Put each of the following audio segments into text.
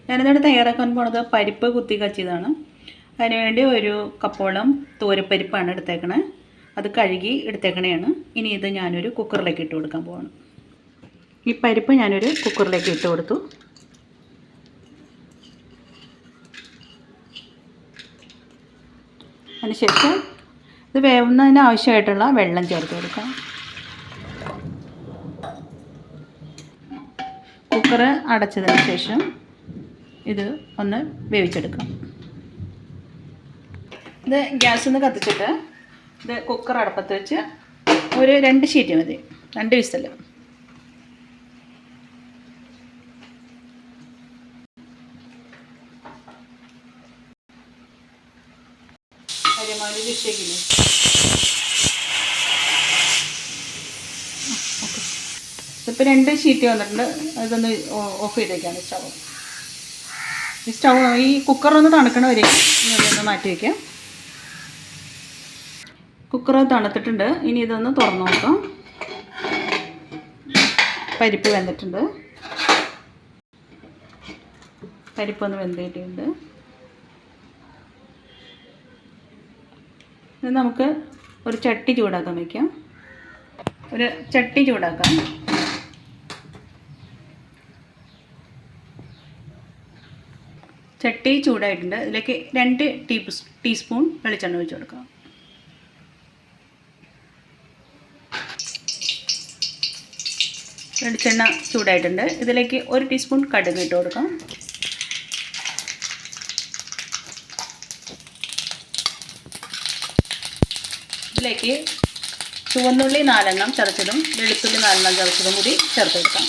ഞാനിവിടെ തയ്യാറാക്കാൻ പോണത് പരിപ്പ് കുത്തി കച്ചിയതാണ്. അതിനുവേണ്ടി ഒരു കപ്പോളം തോരപ്പരിപ്പാണ് എടുത്തേക്കണേ. അത് കഴുകി എടുത്തേക്കണയാണ്. ഇനി ഇത് ഞാനൊരു കുക്കറിലേക്ക് ഇട്ട് കൊടുക്കാൻ പോവാണ്. ഈ പരിപ്പ് ഞാനൊരു കുക്കറിലേക്ക് ഇട്ട് കൊടുത്തു. അതിനുശേഷം ഇത് വേവുന്നതിന് ആവശ്യമായിട്ടുള്ള വെള്ളം ചേർത്ത് കൊടുക്കാം. കുക്കർ അടച്ചതിന് ശേഷം ഇത് ഒന്ന് വേവിച്ചെടുക്കാം. ഇത് ഗ്യാസിൽ നിന്ന് കത്തിച്ചിട്ട് ഇത് കുക്കർ അടുപ്പത്ത് വെച്ച് ഒരു 2 ഷീറ്റ് മതി, 2 വിസിൽ. അരിമാലി വിഷയില്ലേ? ഓക്കെ, ഇതിപ്പോൾ 2 ഷീറ്റ് വന്നിട്ടുണ്ട്. ഇതൊന്ന് ഓഫ് ചെയ്തേക്കാണ് സ്റ്റവ്. ഈ ഈ കുക്കറൊന്ന് തണുക്കണ വരെ ഒന്ന് മാറ്റി വയ്ക്കാം. കുക്കർ തണുത്തിട്ടുണ്ട്. ഇനി ഇതൊന്ന് തുറന്നു നോക്കാം. പരിപ്പ് വെന്തിട്ടുണ്ട്. പരിപ്പൊന്ന് വെന്തിട്ടുണ്ട്. ഇത് നമുക്ക് ഒരു ചട്ടി ചൂടാക്കാൻ വയ്ക്കാം. ഒരു ചട്ടി ചൂടാക്കാം. ചട്ടി ചൂടായിട്ടുണ്ട്. ഇതിലേക്ക് 2 ടീസ്പൂൺ വെളിച്ചെണ്ണ ഒഴിച്ച് കൊടുക്കാം. വെളിച്ചെണ്ണ ചൂടായിട്ടുണ്ട്. ഇതിലേക്ക് 1 ടീസ്പൂൺ കടുക് ഇട്ട് കൊടുക്കാം. ഇതിലേക്ക് ചുവന്നുള്ളി 4 എണ്ണം ചതച്ചതും വെളുത്തുള്ളി 4 എണ്ണം ചതച്ചതും കൂടി ചേർത്ത് കൊടുക്കാം.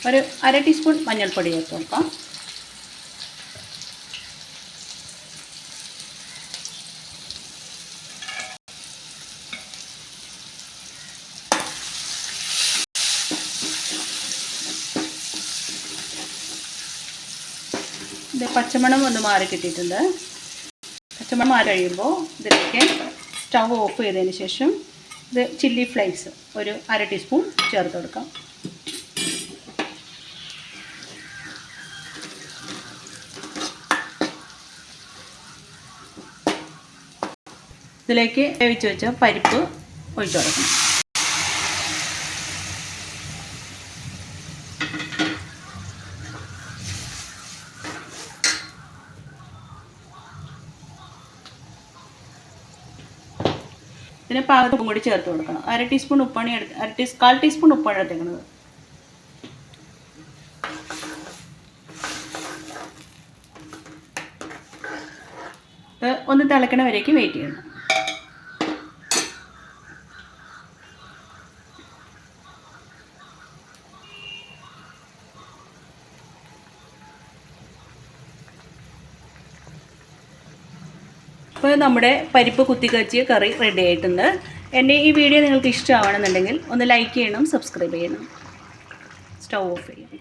ഒരു 1/2 ടീസ്പൂൺ മഞ്ഞൾപ്പൊടി ചേർത്ത് കൊടുക്കാം. ഇത് പച്ചമണം ഒന്ന് മാറി കിട്ടിയിട്ടുണ്ട്. പച്ചമണം മാറി കഴിയുമ്പോൾ ഇതിലേക്ക് സ്റ്റവ് ഓഫ് ചെയ്തതിന് ശേഷം ഇത് ചില്ലി ഫ്ലേക്സ് ഒരു 1/2 ടീസ്പൂൺ ചേർത്ത് കൊടുക്കാം. ഇതിലേക്ക് വേവിച്ച് വെച്ച പരിപ്പ് ഒഴിച്ചു കൊടുക്കണം. ഇതിന് പാകത്തിന് ഉപ്പും കൂടി ചേർത്ത് കൊടുക്കണം. 1/2 ടീസ്പൂൺ ഉപ്പാണ് 1/4 ടീസ്പൂൺ ഉപ്പാണ് എടുത്തേക്കുന്നത്. ഒന്ന് തിളക്കണ വരേക്ക് വെയിറ്റ് ചെയ്യണം. ഇപ്പോൾ നമ്മുടെ പരിപ്പ് കുത്തിക്കച്ചിയ കറി റെഡി ആയിട്ടുണ്ട്. എൻ്റെ ഈ വീഡിയോ നിങ്ങൾക്ക് ഇഷ്ടമാവണമെന്നുണ്ടെങ്കിൽ ഒന്ന് ലൈക്ക് ചെയ്യണം, സബ്സ്ക്രൈബ് ചെയ്യണം. സ്റ്റവ് ഓഫ് ചെയ്യണം.